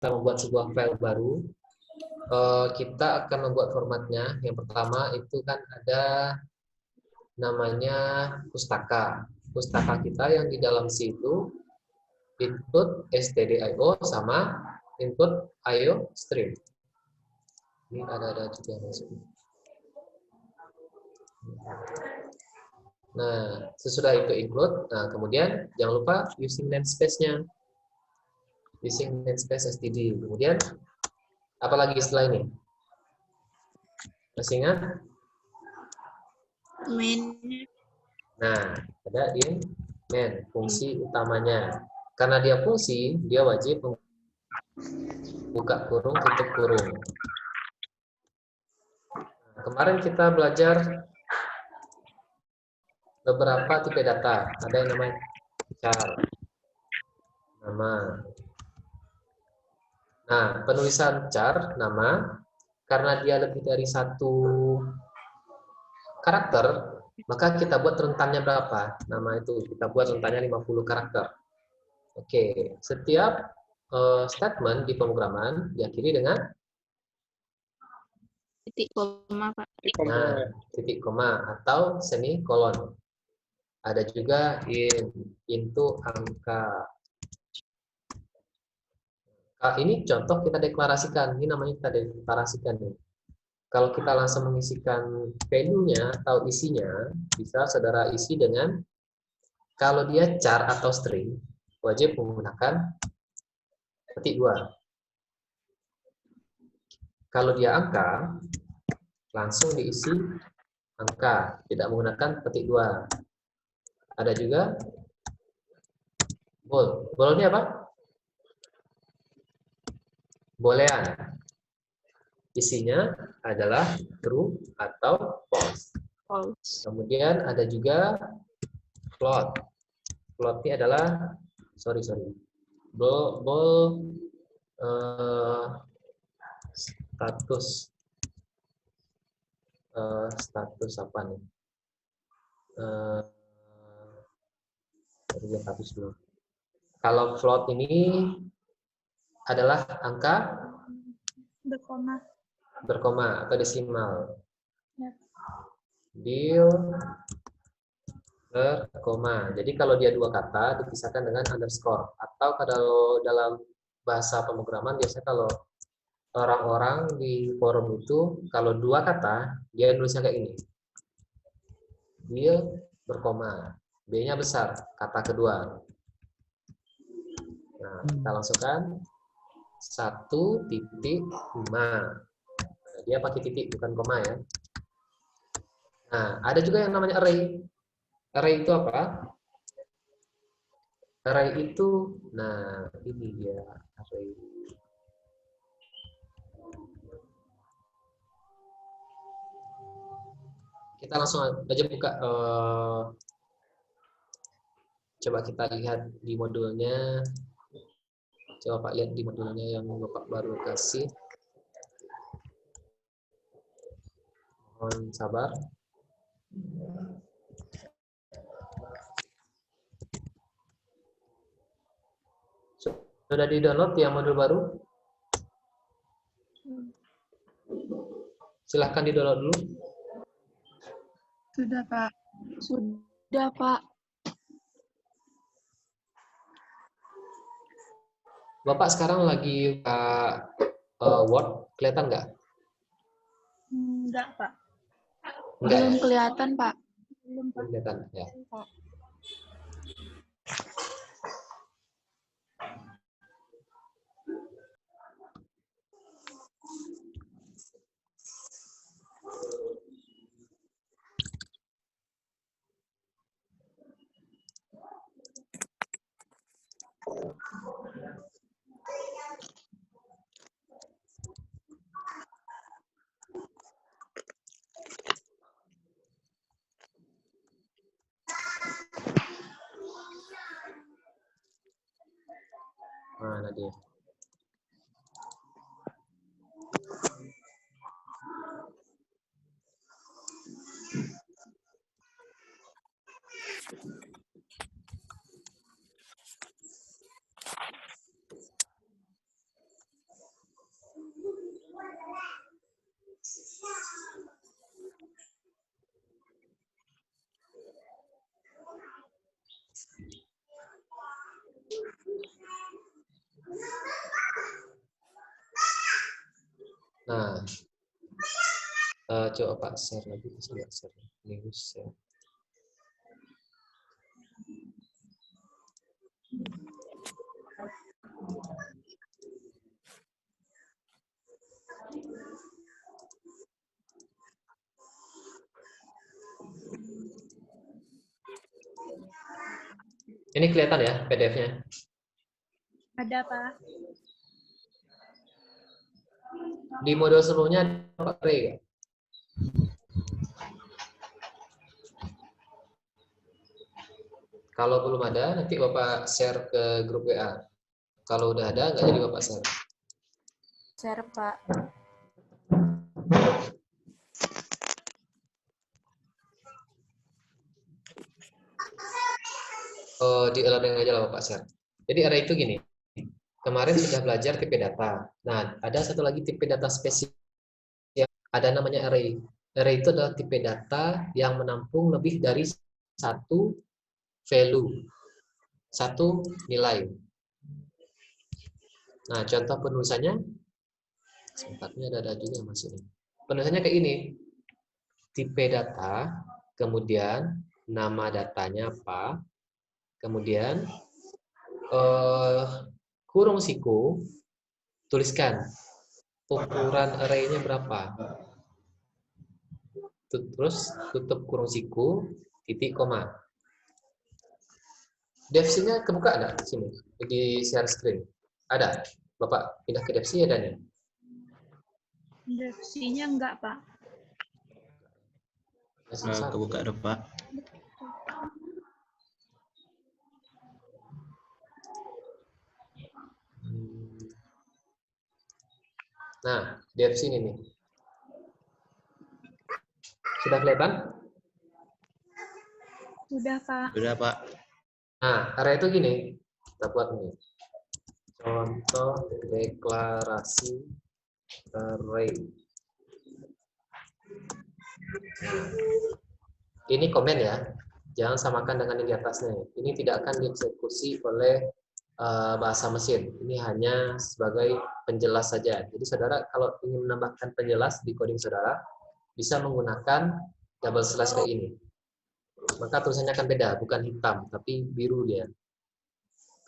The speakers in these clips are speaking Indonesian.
kita membuat sebuah file baru, kita akan membuat formatnya. Yang pertama itu kan ada namanya pustaka. Pustaka kita yang di dalam C itu input stdio sama input IO stream. Ini ada juga masuk. Nah, sesudah itu include, nah kemudian jangan lupa using namespace-nya. Using namespace std. Kemudian apalagi setelah ini? Masih ingat? Main. Nah, ada in main, fungsi utamanya. Karena dia fungsi, dia wajib buka kurung, tutup kurung. Nah, kemarin kita belajar beberapa tipe data. Ada yang namanya char, nama. Nah, penulisan char, nama, karena dia lebih dari satu karakter, maka kita buat rentannya berapa? Nama itu, kita buat rentannya 50 karakter. Oke, setiap statement di pemrograman diakhiri dengan Titik koma, Pak. nah, titik koma atau semikolon. Ada juga into angka. Nah, ini contoh kita deklarasikan. Ini namanya kita deklarasikan nih. Kalau kita langsung mengisikan value-nya atau isinya, bisa saudara isi dengan kalau dia char atau string, wajib menggunakan petik 2. Kalau dia angka, langsung diisi angka, tidak menggunakan petik 2. Ada juga bold. Bold ini apa? Boolean. Isinya adalah true atau false. False. Kemudian ada juga float. Float ini adalah status status apa nih? Lihat habis dulu. Kalau float ini adalah angka berkoma atau desimal. Deal berkoma. Jadi kalau dia dua kata dipisahkan dengan underscore. Atau kalau dalam bahasa pemrograman biasanya kalau orang-orang di forum itu kalau dua kata dia nulisnya kayak ini. Deal berkoma. B-nya besar, kata kedua. Nah, kita langsungkan 1.5. Dia pakai titik bukan koma ya. Nah, ada juga yang namanya array. Array itu apa? Array itu, nah ini dia array. Kita langsung aja buka. Coba kita lihat di modulnya. Coba Pak lihat di modulnya yang Bapak baru kasih. Mohon sabar. Sudah di-download yang modul baru? Silahkan di-download dulu. Sudah, Pak. Sudah, Pak. Bapak sekarang lagi Word, kelihatan nggak? Enggak, Pak. Enggak, Belum ya? kelihatan, Pak. Belum kelihatan, ya. Pak. Mana dia? Nah, coba Pak share lagi, bisa nggak share? News share. Ini kelihatan ya PDF-nya? Ada, Pak. Di modul sebelumnya ada Pak Ray nggak? Kalau belum ada, nanti Bapak share ke grup WA. Kalau udah ada, nggak jadi Bapak share. Share, Pak. Di e-learning aja lah Bapak share. Jadi array itu gini. Kemarin sudah belajar tipe data. Nah, ada satu lagi tipe data spesial. Ada namanya array. Array itu adalah tipe data yang menampung lebih dari satu value, satu nilai. Nah, contoh penulisannya, sempatnya ada juga yang masuk nih. Penulisannya kayak ini. Tipe data, kemudian nama datanya apa, kemudian kurung siku, tuliskan ukuran array-nya berapa. Terus tutup kurung siku, titik koma. Devs-nya kebuka ada di sini di share screen? Ada. Bapak pindah ke Devs ada nih. Devsinya enggak, Pak. Kebuka ada Pak. Nah, Devs ini nih. Sudah kelihatan? Sudah, Pak. Sudah Pak. Nah, array itu gini. Kita buat nih. Contoh deklarasi array. Nah, ini komen ya. Jangan samakan dengan yang di atasnya. Ini tidak akan dieksekusi oleh bahasa mesin. Ini hanya sebagai penjelas saja. Jadi saudara kalau ingin menambahkan penjelas di coding saudara, bisa menggunakan double slash kayak ini. Maka tulisannya akan beda, bukan hitam, tapi biru dia.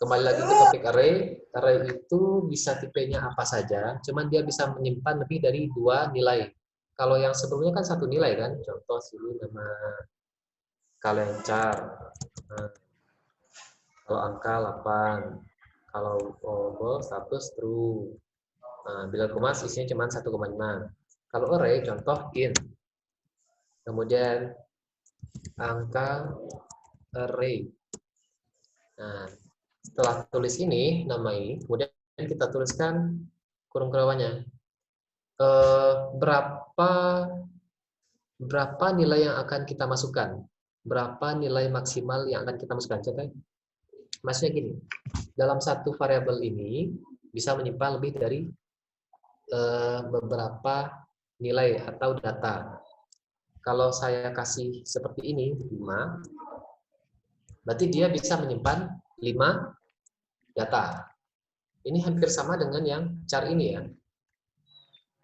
Kembali lagi ke topik array. Array itu bisa tipenya apa saja, cuman dia bisa menyimpan lebih dari 2 nilai. Kalau yang sebelumnya kan 1 nilai kan, contoh sini nama kalencar. Nah, kalau angka 8, kalau obol status true. Nah, bila kemas isinya cuma 1,5. Kalau array contoh int. Kemudian angka array. Nah, setelah tulis ini, nama ini, kemudian kita tuliskan kurung kerawanya. Berapa nilai yang akan kita masukkan? Berapa nilai maksimal yang akan kita masukkan? Contohnya, maksudnya gini, dalam satu variabel ini bisa menyimpan lebih dari beberapa nilai atau data. Kalau saya kasih seperti ini, 5, berarti dia bisa menyimpan 5 data. Ini hampir sama dengan yang char ini ya.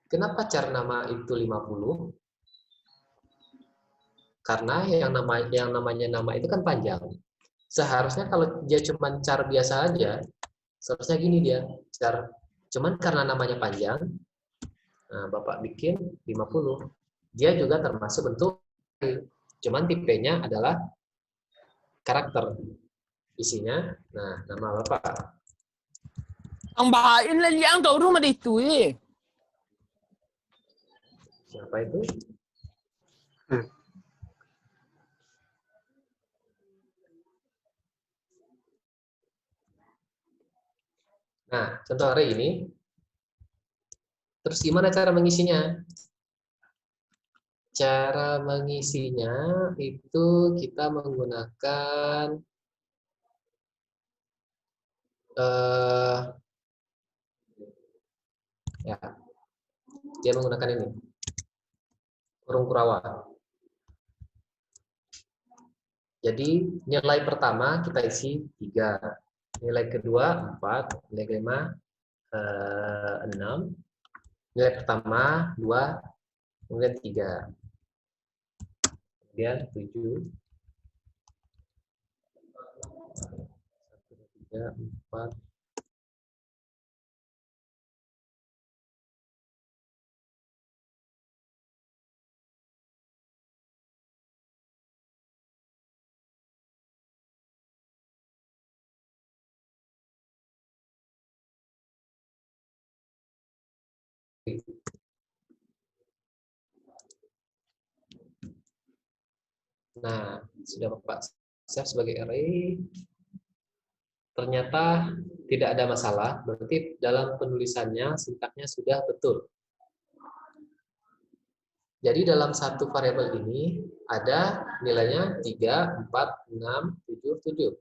Kenapa char nama itu 50? Karena yang namanya nama itu kan panjang. Seharusnya kalau dia cuma char biasa aja, seharusnya gini dia, char cuman karena namanya panjang, nah Bapak bikin 50. Dia juga termasuk bentuk, cuman tipenya adalah karakter. Isinya, nah nama Bapak. Ang bahain lang yang tao rumah itu Siapa itu? Nah, contoh array ini. Terus gimana cara mengisinya? Cara mengisinya itu kita menggunakan ya, dia menggunakan ini. kurung kurawa. Jadi nilai pertama kita isi 3, nilai kedua 4, nilai kelima 6, nilai pertama 2, kemudian 3, kemudian 7, 1, 2, 3, 4, nah, sudah Bapak save sebagai array. Ternyata tidak ada masalah, berarti dalam penulisannya sintaknya sudah betul. Jadi dalam satu variabel ini ada nilainya 3, 4, 6, 7, 7.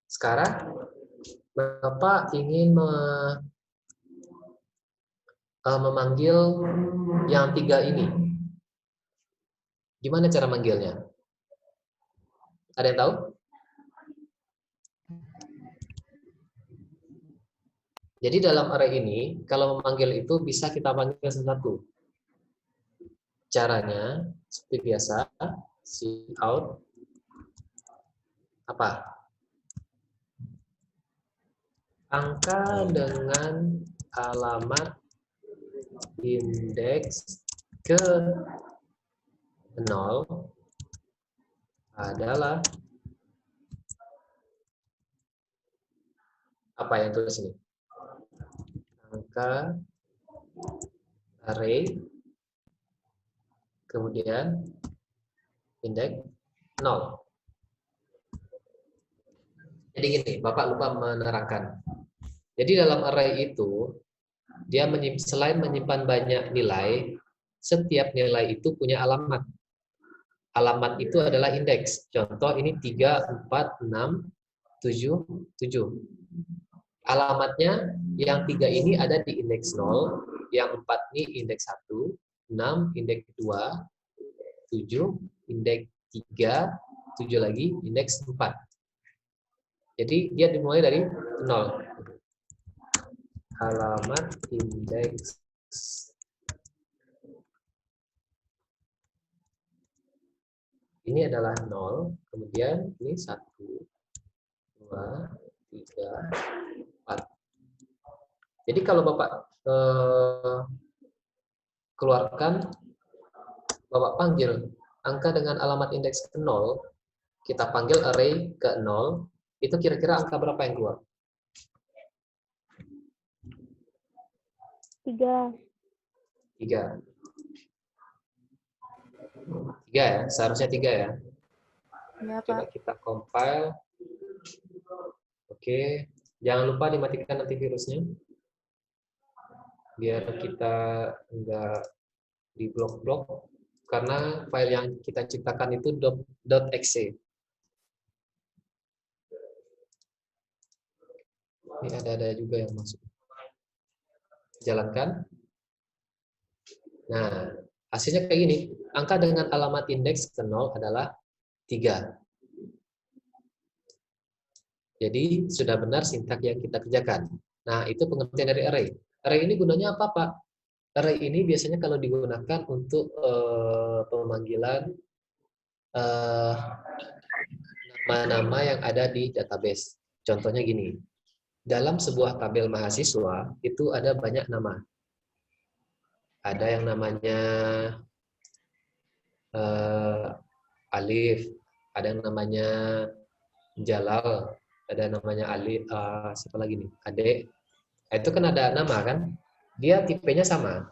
Sekarang Bapak ingin memanggil yang 3 ini. Gimana cara manggilnya? Ada yang tahu? Jadi dalam array ini, kalau memanggil itu bisa kita panggil satu-satu. Caranya seperti biasa, cout apa? Angka dengan alamat indeks ke 0 adalah apa yang tulis ini? Angka array kemudian indeks 0. Jadi gini, Bapak lupa menerangkan. Jadi dalam array itu dia selain menyimpan banyak nilai, setiap nilai itu punya alamat. Alamat itu adalah indeks. Contoh ini 3, 4, 6, 7, 7. Alamatnya yang 3 ini ada di indeks 0, yang 4 ini indeks 1, 6 indeks 2, 7 indeks 3, 7 lagi indeks 4. Jadi dia dimulai dari 0. Alamat indeks ini adalah 0, kemudian ini 1, 2, 3, 4. Jadi kalau Bapak keluarkan, Bapak panggil angka dengan alamat indeks ke 0, kita panggil array ke 0, itu kira-kira angka berapa yang keluar? 3. 3. 3 ya, seharusnya 3 ya. Ya, Coba Pak. kita compile. Oke, jangan lupa dimatikan antivirusnya. Biar kita enggak di blok-blok. Karena file yang kita ciptakan itu .exe. Ini ada juga yang masuk. Jalankan. Nah, hasilnya kayak gini. Angka dengan alamat indeks ke 0 adalah 3. Jadi, sudah benar sintak yang kita kerjakan. Nah, itu pengertian dari array. Array ini gunanya apa, Pak? Array ini biasanya kalau digunakan untuk pemanggilan nama-nama yang ada di database. Contohnya gini. Dalam sebuah tabel mahasiswa, itu ada banyak nama. Ada yang namanya Alif, ada yang namanya Jalal, ada yang namanya Ali, siapa lagi nih? Ade. Itu kan ada nama kan? Dia tipenya sama.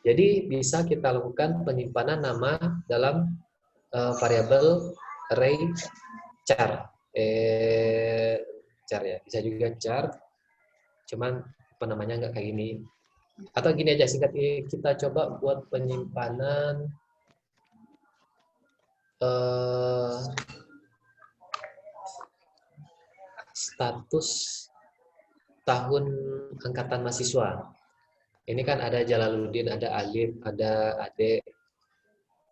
Jadi bisa kita lakukan penyimpanan nama dalam variabel array char. Char ya, bisa juga char. Cuman apa namanya nggak kayak gini. Atau gini aja, singkat kita coba buat penyimpanan status tahun angkatan mahasiswa. Ini kan ada Jalaluddin, ada Alif, ada Ade,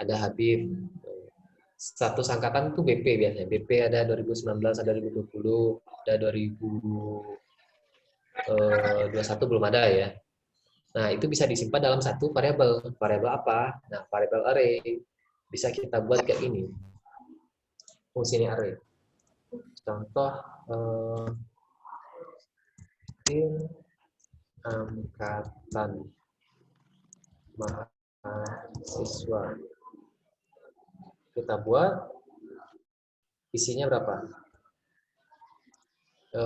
ada Habib. Satu angkatan itu BP biasanya. BP ada 2019, ada 2020, ada 2021 belum ada ya. Nah, itu bisa disimpan dalam satu variabel. Variabel apa? Nah, variabel array. Bisa kita buat kayak ini. Fungsi ini array. Contoh angkatan mahasiswa. Kita buat isinya berapa? 10.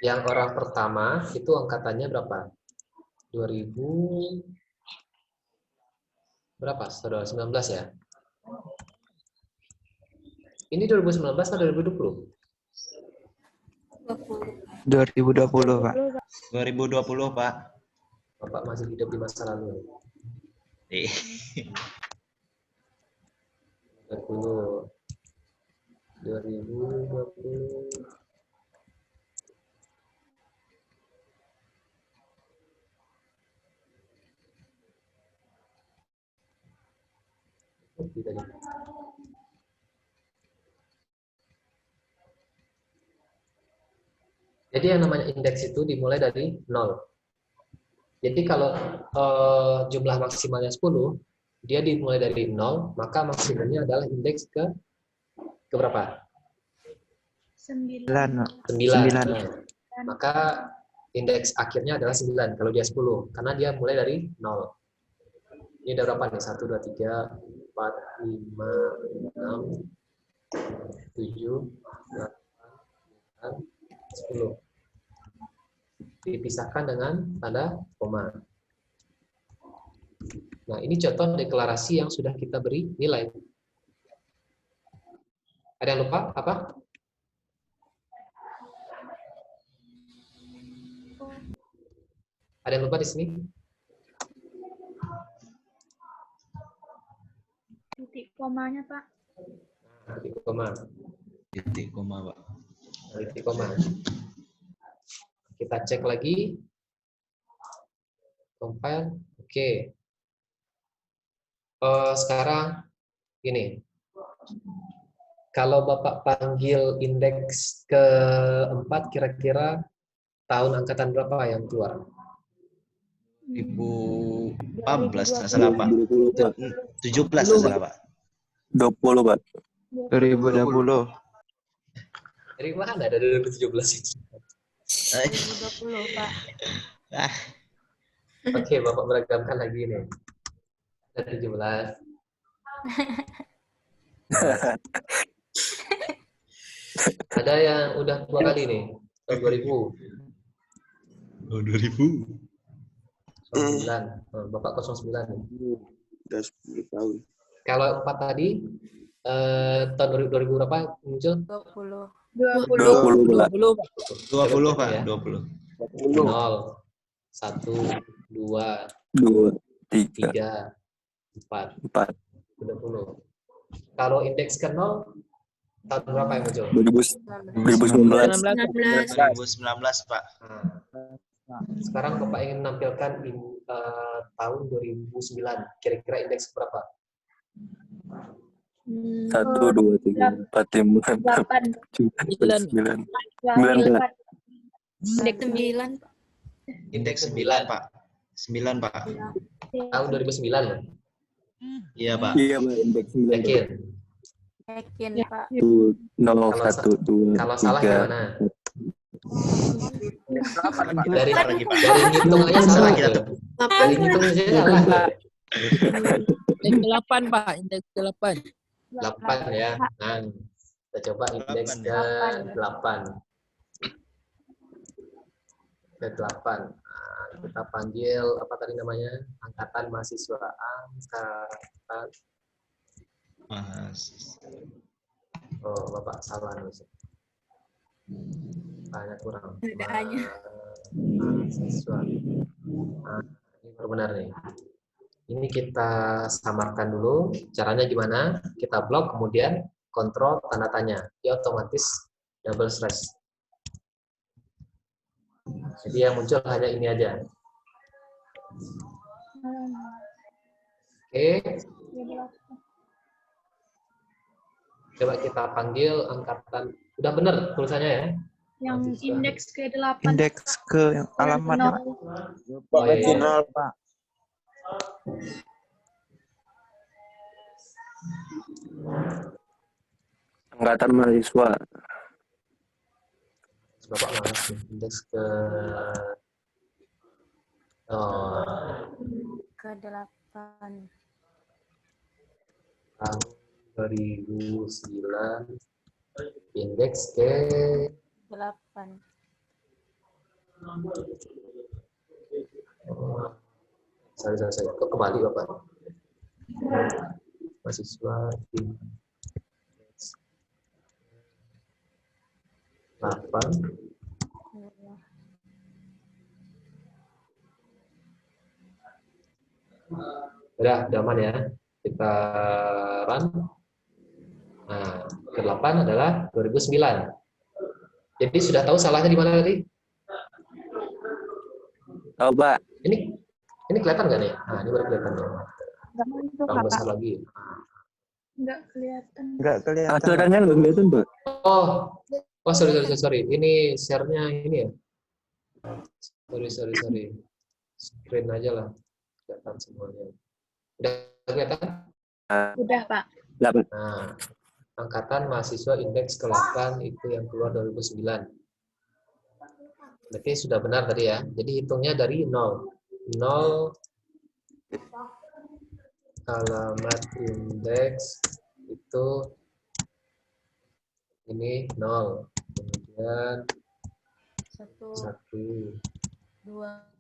Yang orang pertama itu angkatannya berapa? 2000 berapa? Saudara 19 ya? Ini 2019 atau 2020? 2020, Pak. 2020, Pak. Bapak masih hidup di masa lalu. 2020. Jadi yang namanya indeks itu dimulai dari 0. Jadi kalau jumlah maksimalnya 10, dia dimulai dari 0, maka maksimalnya adalah indeks ke berapa? 9. 9. Nah, maka indeks akhirnya adalah 9 kalau dia 10, karena dia mulai dari 0. Ini ada berapa nih? 1, 2, 3, 4, 5, 6, 7, 8, 10. Dipisahkan dengan tanda koma. Nah, ini contoh deklarasi yang sudah kita beri nilai. Ada yang lupa? Apa? Ada yang lupa di sini? Titik komanya, Pak. Titik koma. Titik koma, Pak. Titik koma. Kita cek lagi. Compile. Oke. Sekarang ini. Kalau Bapak panggil indeks keempat, kira-kira tahun angkatan berapa yang keluar? 2014 nggak salah, Pak. 17 nggak salah, Pak. 20, Pak. 2020. Dari mana ada 2017 itu? 2020, Pak. Oke, Bapak beragamkan lagi nih. Ada 17. Ada yang udah 2 kali nih. Tahun 2000. Oh, 2000. 9. Bapak 09 nih. Udah 10 tahun. Kalau 4 tadi tahun 2000 berapa muncul? 20. 20, Pak. 20, Pak. Ya. 20. 0, 1, 2, 2, 3, 3, 4, 4. 20. Kalau indeks ke 0, tahun berapa yang muncul? 2019. 2019, Pak. Nah, sekarang Bapak ingin menampilkan tahun 2009. Kira-kira indeks berapa? 1, 2, 3, 4, 5, 6, 7, 8, 9. 9, Pak. Indeks 9, Pak. Indeks 9, Pak. 9, Pak. Tahun 2009 ya? Iya, Pak. Iya, Pak. Indeks 9. Yakin? Yakin, Pak. 0, 1, 2, Kalau salah 3. gimana? Dari lagi, Pak. ngitung aja salah Kita tuh. Dari ngitung aja salah. Indeks 8, Pak. Indeks 8. 8 ya. Nah, kita coba indeks ke 8. Ke 8. Nah, kita panggil apa tadi namanya? Angkatan mahasiswa. Angkatan. Oh, Bapak salah nih. Tanya kurang. Bedanya. Mahasiswa. Nah, ini baru benar nih. Ini kita samarkan dulu. Caranya gimana? Kita blok, kemudian kontrol tanda tanya. Dia otomatis double slash. Jadi yang muncul hanya ini aja. Oke. Coba kita panggil angkatan. Udah benar tulisannya ya? Yang indeks ke-8. Indeks ke yang alamatnya. Oh, iya, iya. Nol, Pak. Angkatan mahasiswa. Bapak malas nih. Indeks ke Ke-8. tahun 2009 indeks ke 8. sorry kok kembali Bapak mahasiswa indeks 8 udah aman ya, kita run. Nah, ke-8 adalah 2009. Jadi sudah tahu salahnya di mana tadi? Tahu, Pak. Ini kelihatan nggak nih? Nah, ini baru kelihatan ya. Nggak muncul, Tambah Pak. besar lagi. Nggak kelihatan. Enggak kelihatan. Aturannya nggak kelihatan, Pak. Oh, sorry. Ini share-nya ini ya. Sorry. Screen aja lah. Kelihatan semuanya. Udah kelihatan? Udah, Pak. Nah, angkatan mahasiswa indeks ke-8 itu yang keluar 2009. Berarti sudah benar tadi ya. Jadi hitungnya dari 0. 0 alamat indeks itu ini 0. Kemudian 1 2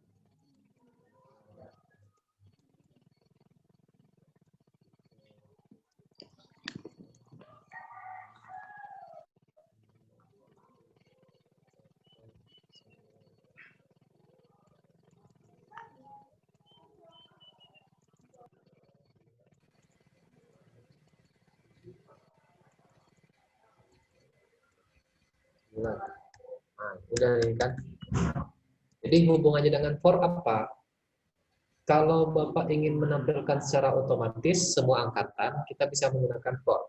Nah, udah ini kan. Jadi hubungannya dengan for apa? Kalau Bapak ingin menampilkan secara otomatis semua angkatan, kita bisa menggunakan for.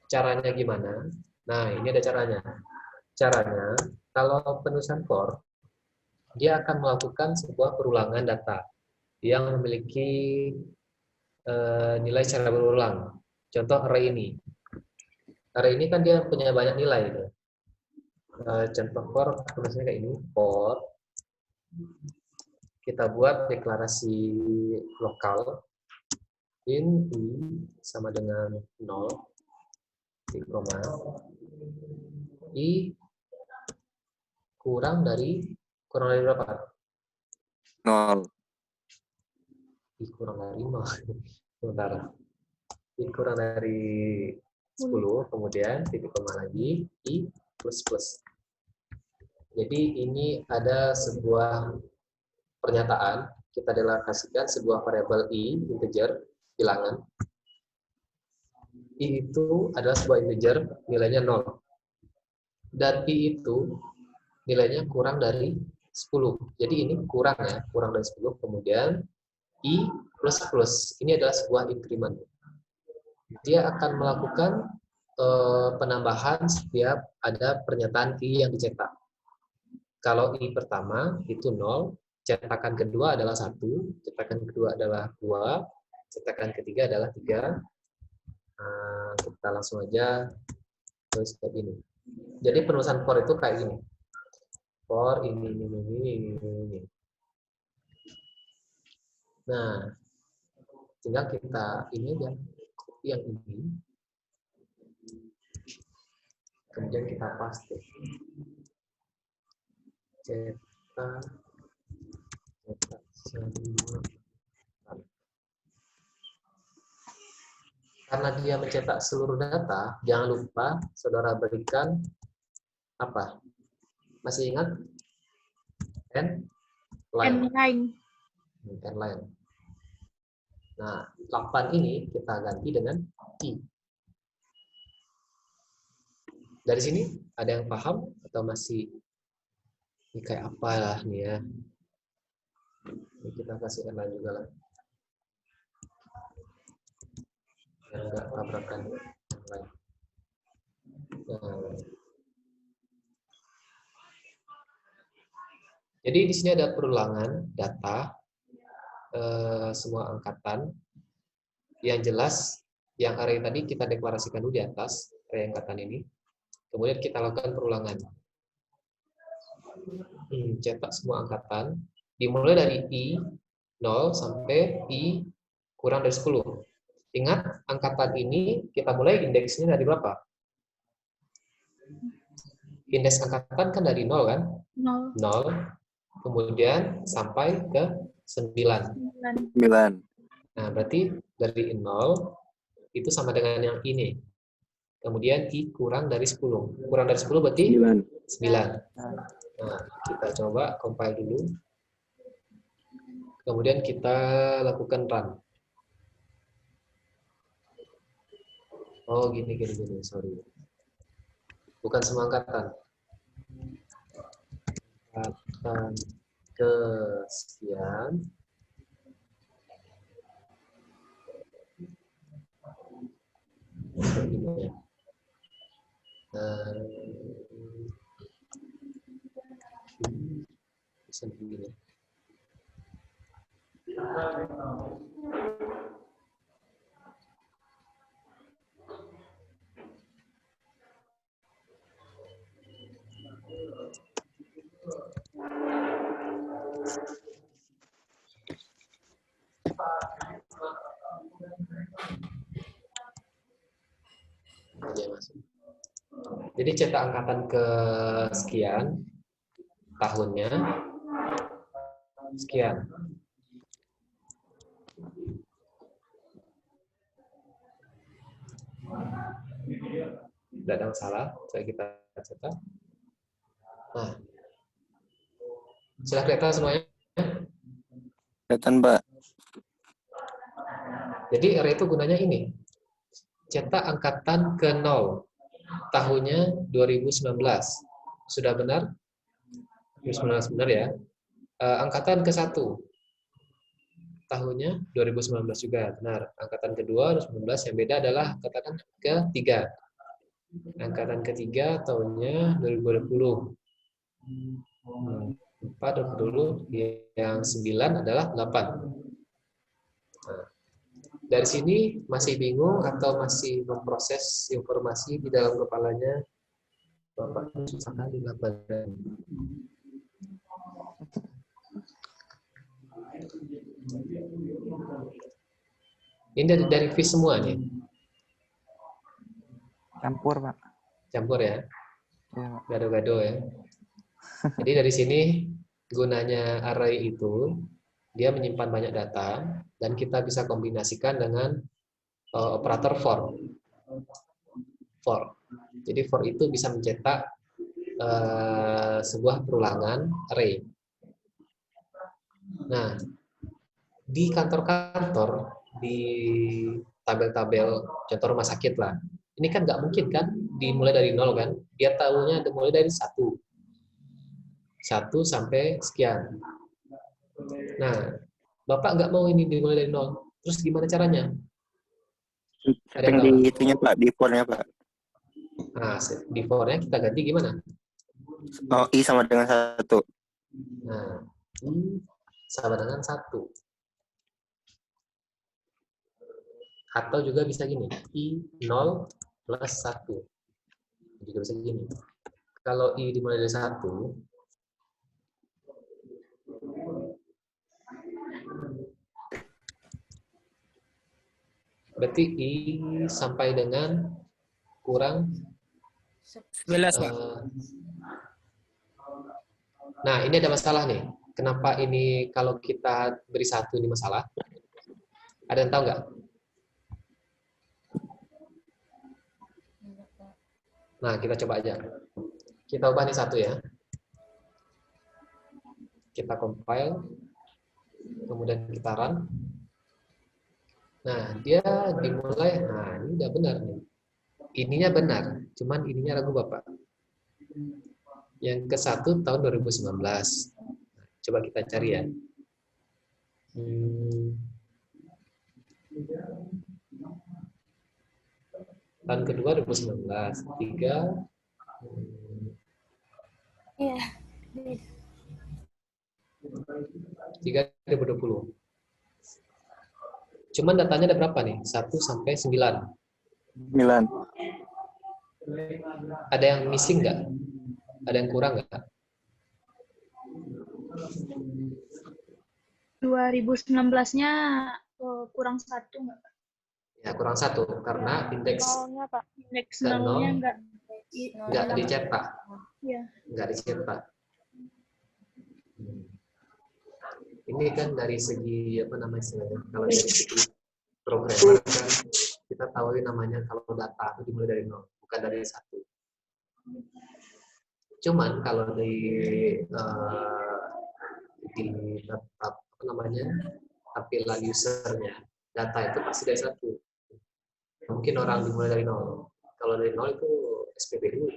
Caranya gimana? Nah, ini ada caranya. Caranya, kalau penulisan for, dia akan melakukan sebuah perulangan data yang memiliki nilai secara berulang. Contoh array ini. Array ini kan dia punya banyak nilai. Gitu. Contoh for, tulisnya kayak ini. For, kita buat deklarasi lokal. In I sama dengan 0. Di koma. I kurang dari berapa? 0. I kurang dari 0. Sebentar. I kurang dari 10, kemudian titik koma lagi, I plus. Jadi ini ada sebuah pernyataan, kita deklarasikan sebuah variabel I, integer, bilangan. I itu adalah sebuah integer, nilainya 0. Dan I itu nilainya kurang dari 10. Jadi ini kurang ya, kurang dari 10. Kemudian I plus. Ini adalah sebuah increment. Dia akan melakukan penambahan setiap ada pernyataan I yang dicetak. Kalau I pertama itu 0, cetakan kedua adalah 1, cetakan kedua adalah 2, cetakan ketiga adalah 3. Nah, kita langsung aja tulis kayak gini. Jadi penulisan for itu kayak gini. For ini. Nah, tinggal kita ini aja, copy yang ini. Kemudian kita paste. Cetak semua. Karena dia mencetak seluruh data, jangan lupa saudara berikan apa? Masih ingat? N line. Nah, 8 ini kita ganti dengan I. Dari sini ada yang paham atau masih ini kayak apalah nih ya? Ini kita kasih yang lain juga lah. Biar nggak tabrakan yang lain. Nah. Jadi di sini ada perulangan data semua angkatan. Yang jelas yang array tadi kita deklarasikan dulu di atas array angkatan ini. Kemudian kita lakukan perulangan. Cetak semua angkatan dimulai dari I 0 sampai I kurang dari 10. Ingat, angkatan ini kita mulai indeksnya dari berapa? Indeks angkatan kan dari 0 kan? 0. 0. Kemudian sampai ke 9. 9. Nah, berarti dari 0 itu sama dengan yang ini. Kemudian I kurang dari 10. Kurang dari 10 berarti 9. Nah, kita coba compile dulu. Kemudian kita lakukan run. Oh, gini, sorry. Bukan semua angkatan. Angkatan kesekian. Ini ya. Bisa begini. Jadi cetak angkatan ke sekian, tahunnya sekian. Tidak ada masalah, saya kita cetak. Nah, sudah kelihatan semuanya? Kelihatan, Pak. Jadi array itu gunanya ini. Cetak angkatan ke 0. Tahunnya 2019. Sudah benar? 2019 benar ya. Angkatan ke 1. Tahunnya 2019 juga. Benar. Angkatan kedua 2019, yang beda adalah angkatan ketiga. Angkatan ketiga tahunnya 2020. 4 dulu, yang 9 adalah 8. Nah, dari sini masih bingung atau masih memproses informasi di dalam kepalanya? Bapak susah kali lapangan. Ini dari vis semua nih. Campur, Pak. Campur ya. Ya, Pak. Gado-gado ya. Jadi dari sini gunanya array itu dia menyimpan banyak data dan kita bisa kombinasikan dengan operator for. Jadi for itu bisa mencetak sebuah perulangan array. Nah, di kantor-kantor, di tabel-tabel contoh rumah sakit lah, ini kan nggak mungkin kan dimulai dari 0 kan? Dia tahunya dimulai dari 1 sampai sekian. Nah, Bapak nggak mau ini dimulai dari 0. Terus gimana caranya? Setting di itunya, Pak, di for-nya, Pak. Nah, di for-nya kita ganti gimana? Oh, I sama dengan 1. Nah, I sama dengan 1. Atau juga bisa gini, I 0 plus 1. Juga bisa gini. Kalau I dimulai dari 1, berarti I sampai dengan kurang 11, Pak. Nah, ini ada masalah nih. Kenapa ini kalau kita beri 1 ini masalah? Ada yang tahu nggak? Nah, kita coba aja. Kita ubah nih 1 ya. Kita compile. Kemudian kita run. Nah, dia dimulai, nah ini udah benar nih. Ininya benar, cuman ininya ragu Bapak. Yang ke-1 tahun 2019. Coba kita cari ya. Tahun kedua 2019. 2020. Cuman datanya ada berapa nih? 1 sampai 9. 9. Ada yang missing nggak? Ada yang kurang nggak? 2019-nya kurang 1 nggak? Ya, kurang 1 karena indeks Nolnya, Pak. Indeks ke 0 nolnya nggak dicetak. Iya. Nggak dicetak. Ini kan dari segi apa namanya istilahnya? Kalau dari segi programmer kan kita tahu namanya kalau data itu dimulai dari 0, bukan dari 1. Cuman kalau di apa namanya tampilan usernya data itu pasti dari 1. Mungkin orang dimulai dari 0. Kalau dari 0 itu SPP dulu.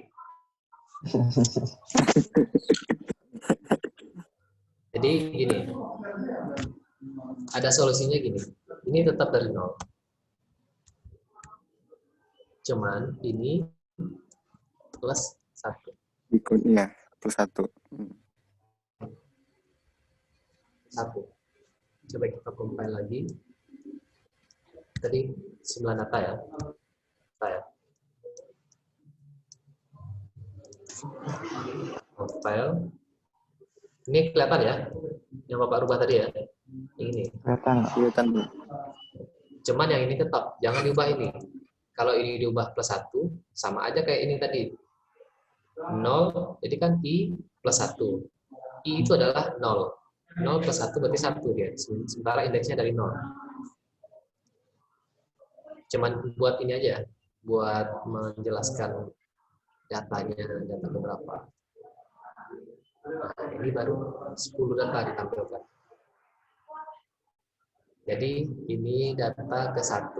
Jadi gini, ada solusinya gini. Ini tetap dari 0. Cuman ini plus 1. Ikutnya plus 1. 1. Coba kita compile lagi. Tadi 9 data ya. Compile. Ini kelihatan ya? Yang Bapak rubah tadi ya? Ini. Kelihatan. Cuman yang ini tetap, jangan diubah ini. Kalau ini diubah plus 1, sama aja kayak ini tadi. 0, jadi kan I plus 1. I itu adalah 0. 0 plus 1 berarti 1 dia. Sementara indeksnya dari 0. Cuman buat ini aja, buat menjelaskan datanya, data beberapa. Nah, ini baru 10 data ditampilkan. Jadi ini data ke-1.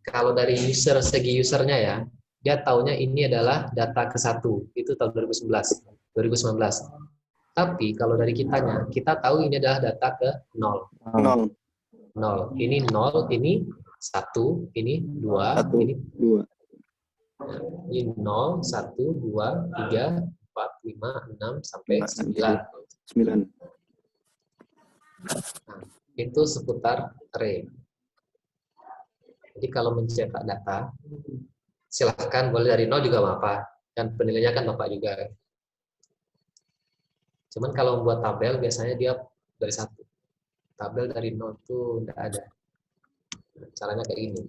Kalau dari segi usernya ya, dia taunya ini adalah data ke-1. Itu tahun 2019. Tapi kalau dari kitanya, kita tahu ini adalah data ke-0. 0. 0. Ini 0, ini 1, ini 2, 1, ini 2. Ini 0, 1, 2, 3, 4, 5, 6, sampai 9. 9. Nah, itu seputar array. Jadi kalau mencetak data, silahkan boleh dari 0 juga apa. Dan penilainya kan Bapak juga. Cuman kalau membuat tabel, biasanya dia dari 1. Tabel dari 0 itu tidak ada. Caranya kayak gini.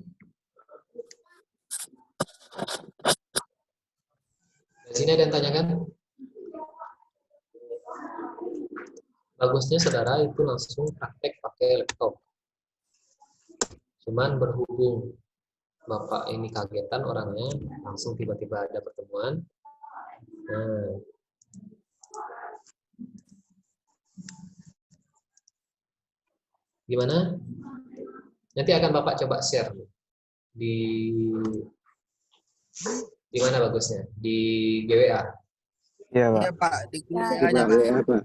Di sini ada yang tanyakan? Bagusnya saudara itu langsung praktek pakai laptop. Cuman berhubung Bapak ini kagetan orangnya, langsung tiba-tiba ada pertemuan. Nah, gimana? Nanti akan Bapak coba share di mana bagusnya? Di GWA. Iya, Pak. Iya, Pak. Di grup Ya, aja, Pak. Pak.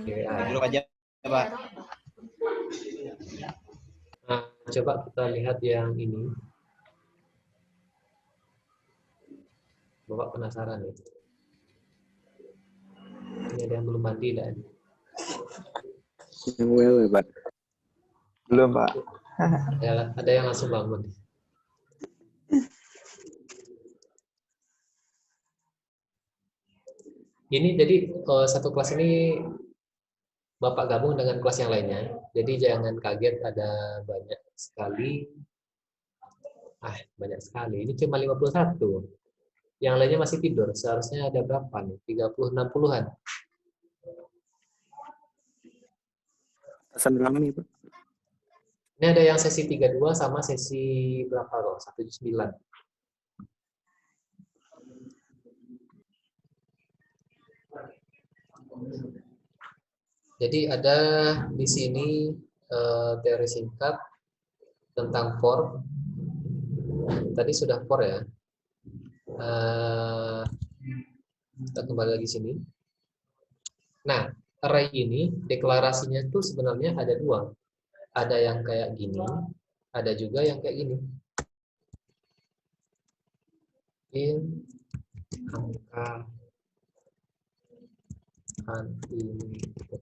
GWA. Di grup aja, Pak. Nah, coba kita lihat yang ini. Bapak penasaran nih. Ini ada yang belum mandi dan Yang well ya, Pak. Belum, Pak. ada yang langsung bangun. Ini jadi satu kelas ini Bapak gabung dengan kelas yang lainnya. Jadi jangan kaget ada banyak sekali. Banyak sekali. Ini cuma 51. Yang lainnya masih tidur. Seharusnya ada berapa nih? 30-60-an. Pesan berapa nih, Pak? Ini ada yang sesi 32 sama sesi berapa loh? 19. Jadi ada di sini teori singkat tentang for. Tadi sudah for ya. Kita kembali lagi sini. Nah, array ini deklarasinya itu sebenarnya ada dua. Ada yang kayak gini, ada juga yang kayak gini. In angka unlimited.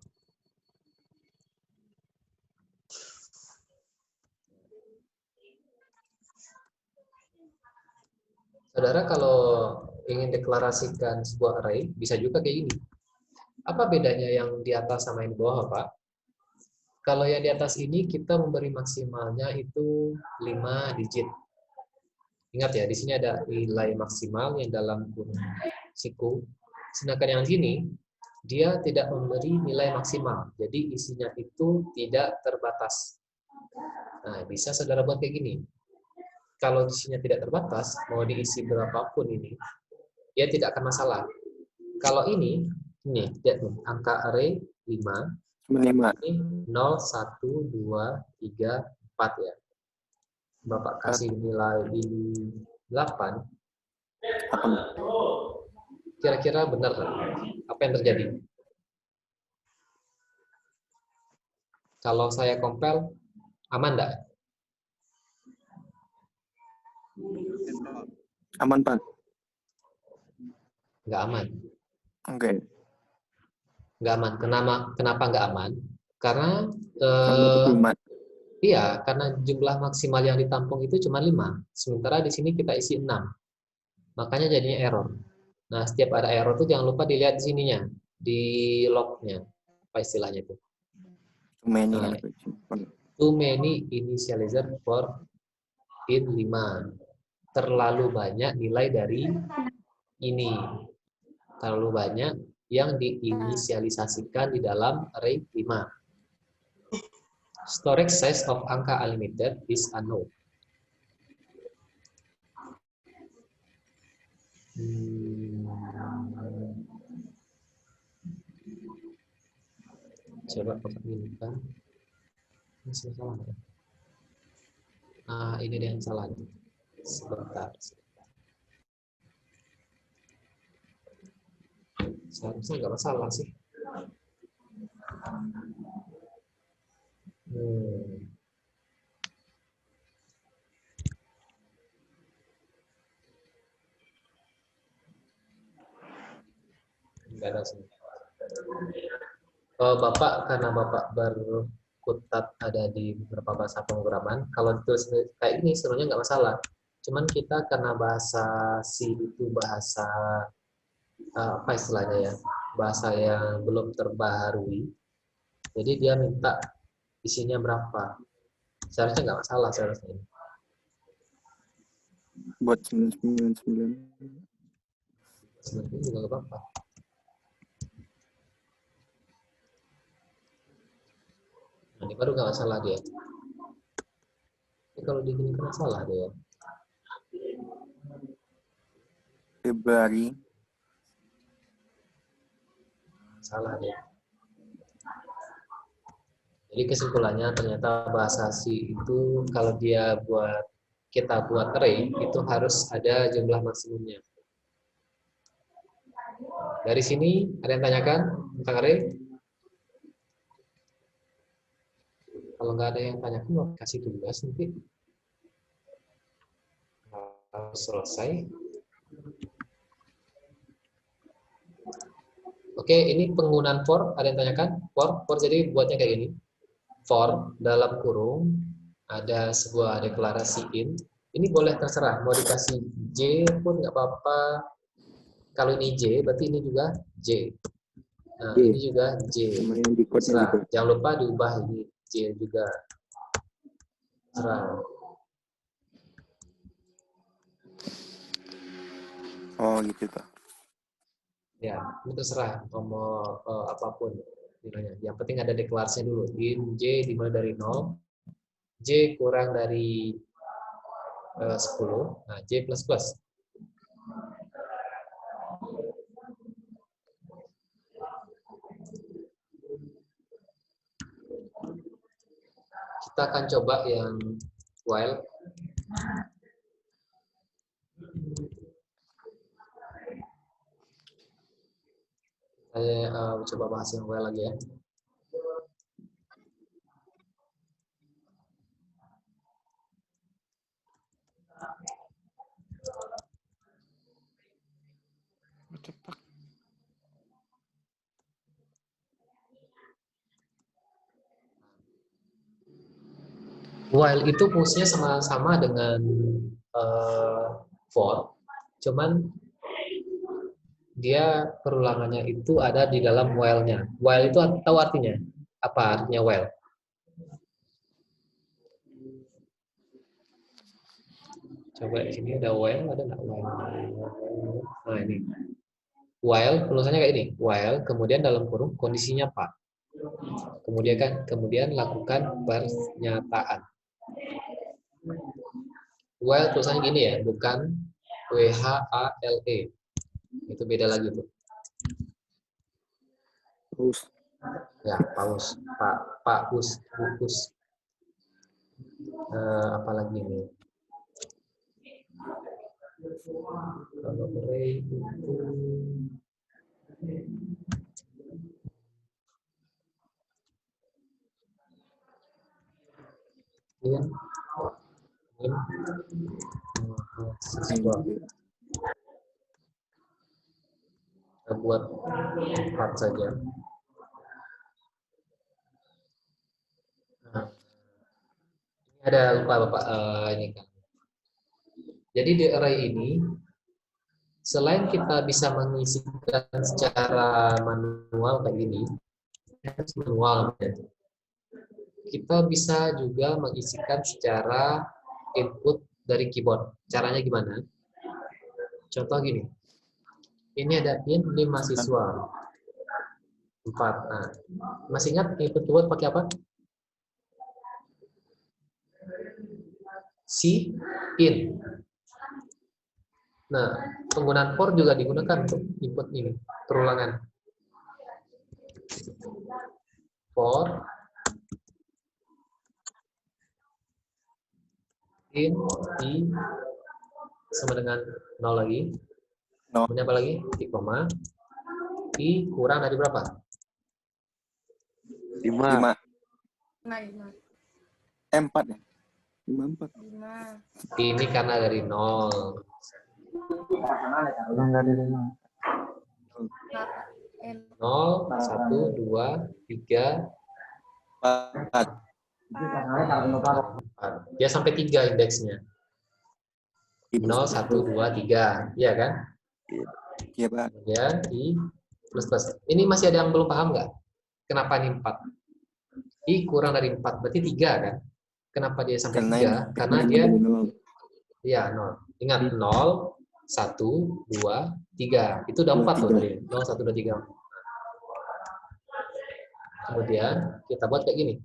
Saudara kalau ingin deklarasikan sebuah array, bisa juga kayak gini. Apa bedanya yang di atas sama yang di bawah, Pak? Kalau yang di atas ini kita memberi maksimalnya itu 5 digit. Ingat ya, di sini ada nilai maksimal yang dalam kurung siku. Sedangkan yang sini, dia tidak memberi nilai maksimal. Jadi isinya itu tidak terbatas. Nah, bisa saudara buat kayak gini. Kalau isinya tidak terbatas, mau diisi berapapun ini, ya tidak akan masalah. Kalau ini lihat nih, angka array 5, ini 0, 1, 2, 3, 4 ya. Bapak kasih nilai ini 8, kira-kira benar apa yang terjadi? Kalau saya compile, aman enggak? Aman, Pak. Nggak aman. Oke. Nggak aman. Kenapa nggak aman? Karena iya, karena jumlah maksimal yang ditampung itu cuma 5. Sementara di sini kita isi 6. Makanya jadinya error. Nah, setiap ada error itu jangan lupa dilihat di sininya, di lognya. Apa istilahnya itu? Too many initializer for in 5. Terlalu banyak nilai dari ini. Terlalu banyak yang diinisialisasikan di dalam array 5. Storage size of angka unlimited is unknown. Coba ini kan. Ini salah. Ini dia yang salah. Sebentar. Seharusnya nggak masalah sih. Nggak ada sih. Bapak, karena Bapak berkutat ada di beberapa bahasa pemrograman, kalau ditulis kayak ini sebenarnya nggak masalah. Cuman kita karena bahasa C itu bahasa apa istilahnya ya, bahasa yang belum terbaharui, jadi dia minta isinya berapa. Seharusnya nggak masalah seharusnya. Buat 999. Sebenarnya juga nggak apa-apa. Nah, ini baru nggak masalah dia. Ini kalau digini kan salah dia. Februari. Salah dia. Jadi kesimpulannya ternyata bahasa C itu kalau dia kita buat array itu harus ada jumlah maksimumnya. Dari sini ada yang tanyakan tentang array? Kalau nggak ada yang tanyakan, mau kasih tugas nanti harus selesai. Oke, ini penggunaan for. Ada yang tanyakan? For jadi buatnya kayak gini. For dalam kurung ada sebuah deklarasi in. Ini boleh terserah mau dikasih J pun nggak apa-apa. Kalau ini J berarti ini juga J. Nah, ini juga J. Terserah. Jangan lupa diubah ini J juga. Terserah. Oh gitu Pak. Ya, ini terserah mau apapun nilainya. Yang penting ada deklarasinya dulu. In J dimulai dari 0, J kurang dari 10, nah J plus plus. Kita akan coba yang while. Saya coba bahas yang while lagi ya. While itu fungsinya sama-sama dengan for, cuman dia perulangannya itu ada di dalam while-nya. While itu tahu artinya? Apa artinya while? Coba di sini ada while, ada nggak while? Nah ini. While, tulisannya kayak ini. While, kemudian dalam kurung kondisinya Pak. Kemudian lakukan pernyataan. While tulisannya gini ya, bukan WHALE. Itu beda lagi tuh. Pause. Ya, paus. Paus. Apalagi ini? Kalau array itu siswa. Kita buat 4 saja. Nah, ini ada lupa Bapak ini kan. Jadi di array ini selain kita bisa mengisikan secara manual kayak gini, manual, kita bisa juga mengisikan secara input dari keyboard. Caranya gimana? Contoh gini. Ini ada pin 5 siswa. 4. Nah, masih ingat input keyboard pakai apa? Si in. Nah, penggunaan for juga digunakan untuk input ini, perulangan. For in i sama dengan 0 lagi. Kemudian apa lagi? Titik koma. I kurang dari berapa? 5. 5. 4 ya? 5. Ini karena dari 0. Yang dari 5. 0, 1, 2, 3, 4. 4. Dia sampai 3 indeksnya. 0, 1, 2, 3. Iya kan? Iya, Pak. Kemudian I plus. Ini masih ada yang belum paham nggak? Kenapa ini 4? I kurang dari 4, berarti 3 kan? Kenapa dia sampai 3? Karena dia, ya 0. Ingat, 0, 1, 2, 3. Itu udah 4 tuh tadi. 0, 1, 2, 3. Kemudian kita buat kayak gini.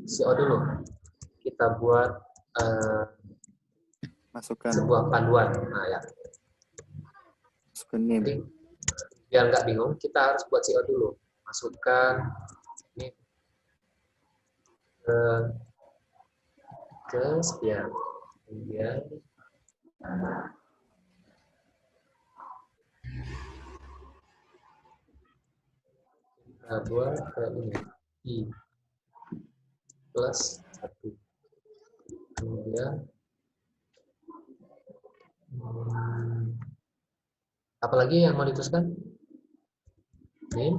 CO dulu. Kita buat Masukkan. sebuah panduan. Nah ya. Masukkan name. Jadi, biar nggak bingung, kita harus buat CO dulu. Masukkan ini ke sekian. Kemudian kita buat ke ini I plus 1. Kemudian apalagi yang mau diteruskan? Ini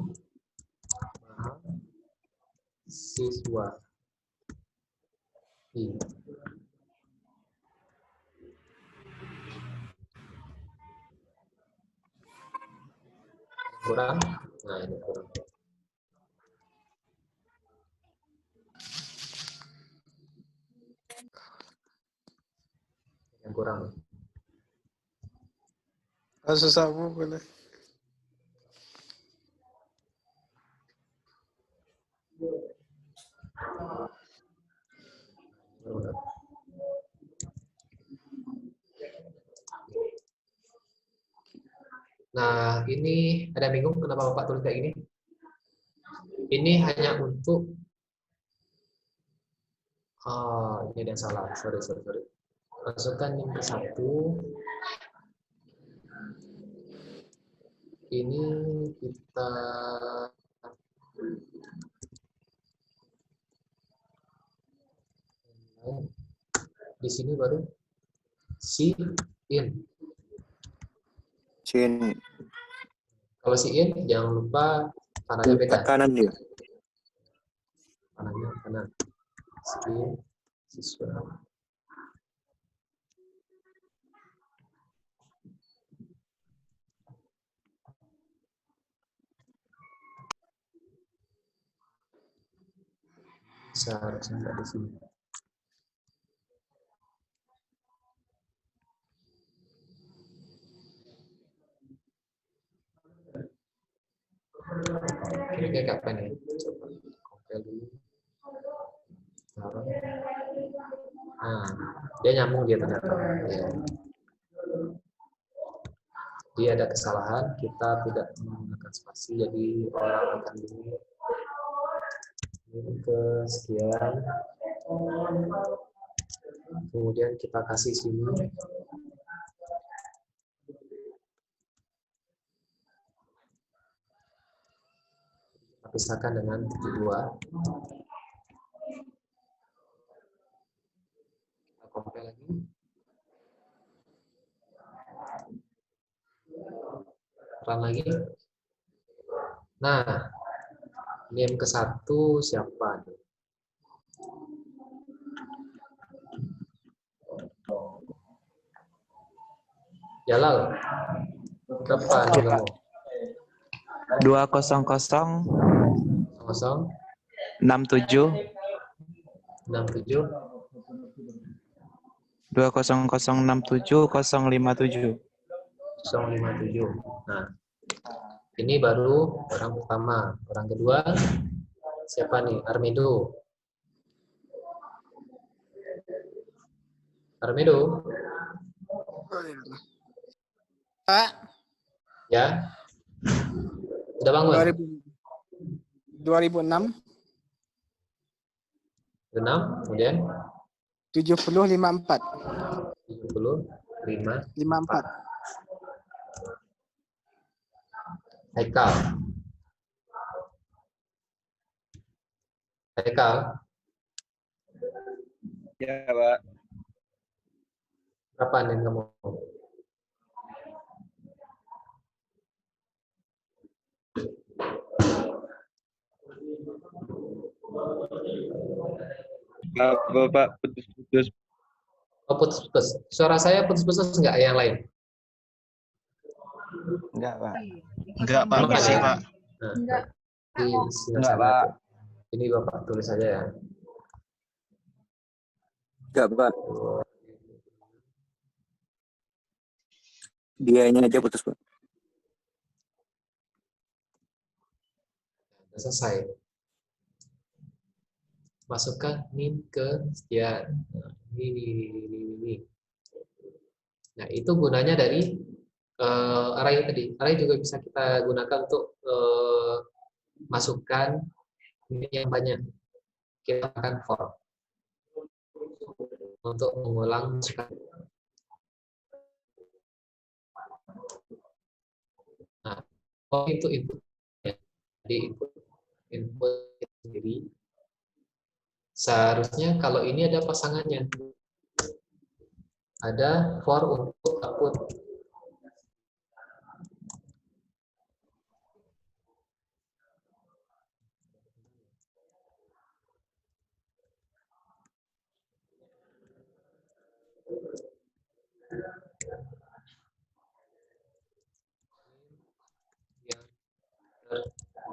siswa I. Kurang? Nah ini kurang. Yang kurang. Susah boleh. Nah, ini ada bingung kenapa Bapak tulis kayak gini? Ini hanya untuk Oh, ini ada yang salah. Sorry. Masukkan NIM ke 1. Ini kita di sini baru si in. Sini. Kalau si in jangan lupa kanannya beda. Kanan dia. Kanannya kanan. Si in, siswa. Seharusnya nggak di sini. Ini kayak apa nih? Coba compare dulu. Taruh. Nah, dia nyambung dia ternyata. Ya. Dia ada kesalahan, kita tidak menggunakan spasi, jadi orang akan ini ke sekian. Kemudian kita kasih sini. Kita pisahkan dengan 72. Kita compare lagi. Run lagi. Nah, NIM ke 1 siapa nih? Jalal. Berapa nih kamu? 200 Kosong 67 67 20067 057. 057. Nah, ini baru orang pertama. Orang kedua siapa nih? Armido. Pak, Ya. Udah bangun? 2006 6, kemudian 7054 75 54. Haikal. Ya, Pak. Berapa nih kamu? Bapak putus-putus. Oh, putus-putus. Suara saya putus-putus enggak yang lain? Enggak, Pak. Enggak, Pak. Enggak, Masih, ya? Pak. Nah, Enggak. di sini Enggak, sana Pak. aja. Ini Bapak tulis saja ya. Enggak, Pak. Dianya aja putus, Pak. Sudah selesai. Masukkan NIM ke sekian. Nah, ini. Nah, itu gunanya dari array tadi. Array juga bisa kita gunakan untuk masukkan ini yang banyak. Kita akan for untuk mengulang masukan. Nah, itu input. Ya. Jadi input sendiri. Seharusnya kalau ini ada pasangannya. Ada for untuk output.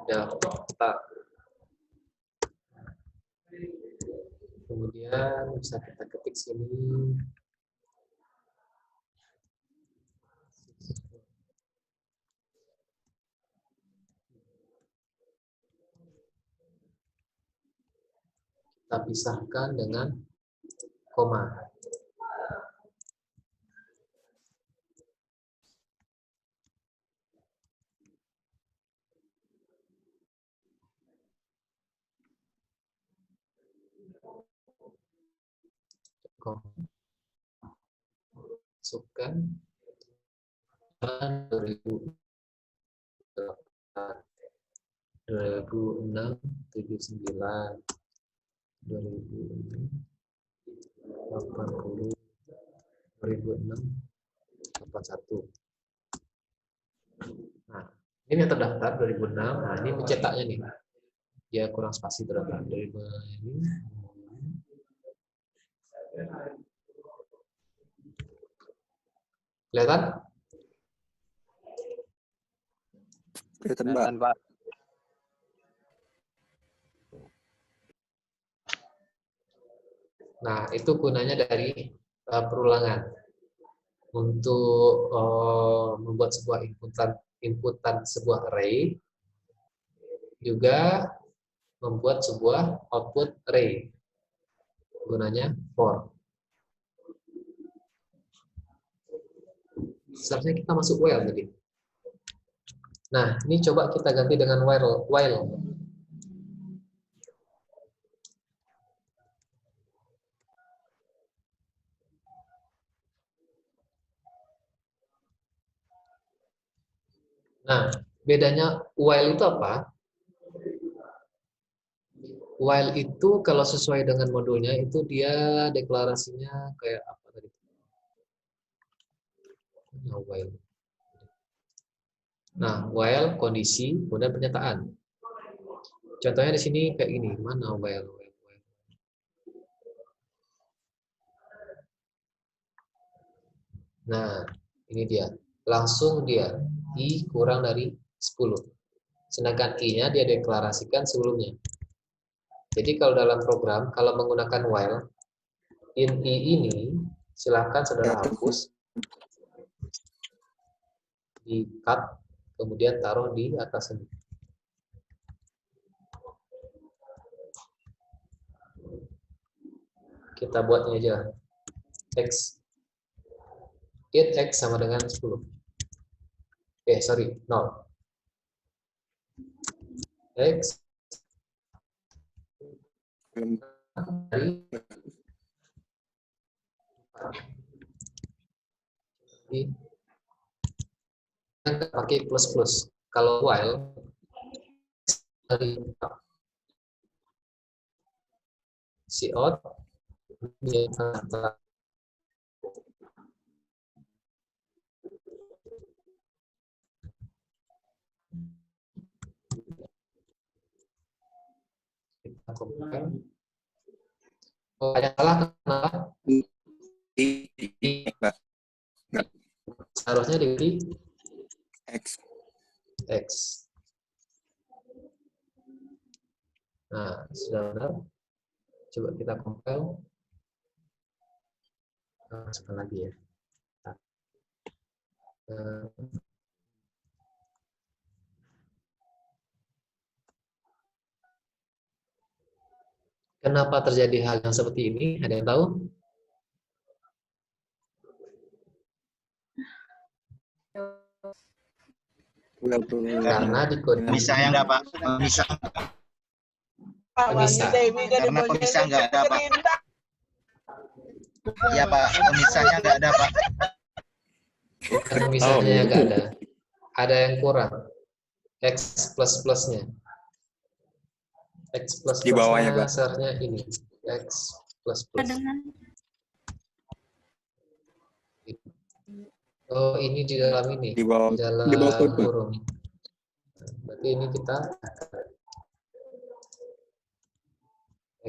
Yang terdaftar. Kemudian bisa kita ketik sini. Kita pisahkan dengan koma. masukkan 2006, 79, 2006, 80, 2006, 81. Nah, ini yang terdaftar 2006. Nah, ini pencetaknya nih. Dia kurang spasi terdapat dari ini. Kelihatan? Kelihatan, Pak. Nah, itu gunanya dari perulangan untuk membuat sebuah inputan sebuah array, juga membuat sebuah output array. Gunanya for. Seharusnya kita masuk while tadi. Nah, ini coba kita ganti dengan while. Nah, bedanya while itu apa? While itu kalau sesuai dengan modulnya itu dia deklarasinya kayak apa tadi? Nah, while kondisi, kemudian pernyataan. Contohnya di sini kayak gini, mana while. Nah, ini dia. Langsung dia I kurang dari 10. Sedangkan I-nya dia deklarasikan sebelumnya. Jadi kalau dalam program, kalau menggunakan while, in I ini silakan saudara hapus, di cut, kemudian taruh di atas ini. Kita buat ini aja. X. 8x sama dengan 10. Sorry, 0. X dari pakai plus. Kalau while dari cout kita compare. Oh, ada salah kenapa? Seharusnya di X. Nah, sudah benar. Coba kita compile. Sekali lagi ya. Kenapa terjadi hal yang seperti ini? Ada yang tahu? Karena di kode Pemisahnya enggak, Pak? Pemisah. Karena pemisah enggak ada, Pak. Iya, Pak. Pemisahnya enggak ada, Pak. Bukan misalnya nggak ada. Ada yang kurang. X plus-plusnya. X plus Di bawahnya, Pak. seharusnya ini. X plus plus. Oh, ini di dalam ini. Di bawah code, Pak. kurung. Berarti ini kita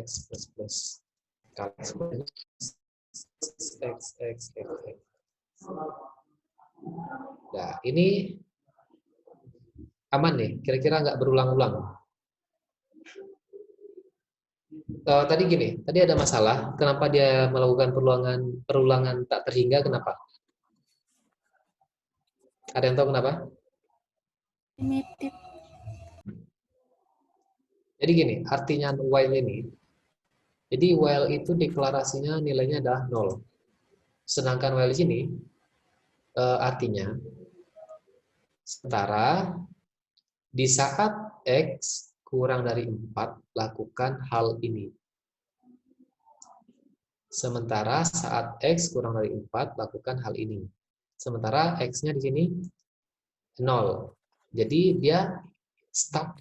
X plus plus. X. Nah, ini aman nih. Kira-kira nggak berulang-ulang. Tadi gini, tadi ada masalah. Kenapa dia melakukan perulangan tak terhingga? Kenapa? Ada yang tahu kenapa? Primitif. Jadi gini, artinya while ini. Jadi while itu deklarasinya nilainya adalah 0. Sedangkan while di sini artinya setara di saat X kurang dari 4, lakukan hal ini. Sementara saat X kurang dari 4, lakukan hal ini. Sementara X-nya di sini 0. Jadi dia stuck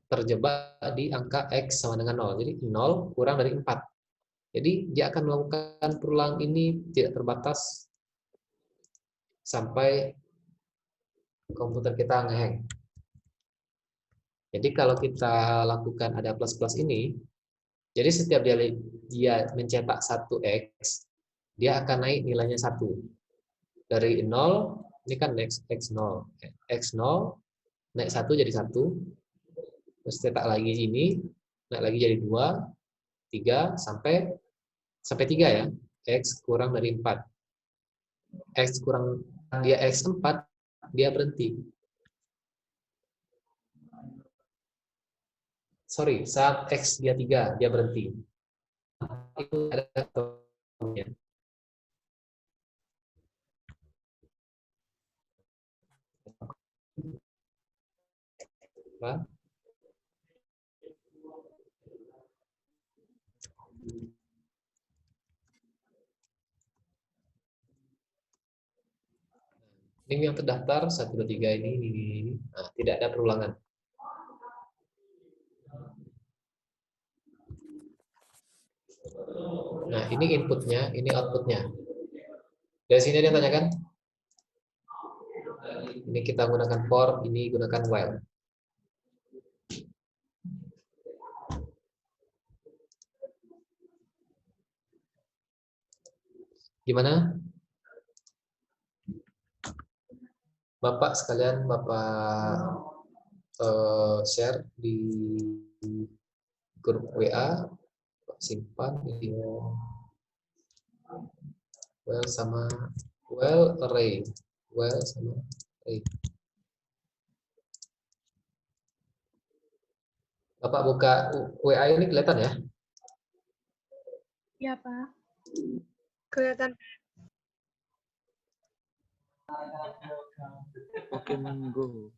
terjebak di angka X sama dengan 0. Jadi 0 kurang dari 4. Jadi dia akan melakukan perulang ini tidak terbatas sampai komputer kita ngehang. Jadi kalau kita lakukan ada plus-plus ini, jadi setiap dia mencetak 1X, dia akan naik nilainya 1. Dari 0, ini kan X0. X0, naik 1 jadi 1. Terus cetak lagi ini, naik lagi jadi 2, 3, sampai 3 ya. X kurang dari 4. X kurang, dia X4, dia berhenti. Sorry, saat X dia 3, dia berhenti. Itu ada contohnya. Apa? Ini yang terdaftar 1, 2, 3 ini. Nah, tidak ada perulangan. Nah, ini inputnya, ini outputnya. Dari sini dia tanyakan. Ini kita gunakan for, ini gunakan while. Gimana? Bapak sekalian, Bapak share di grup WA, simpan ini well sama array, sama array. Bapak buka WA ini kelihatan ya? Iya, Pak. Kelihatan. Pokemon Go.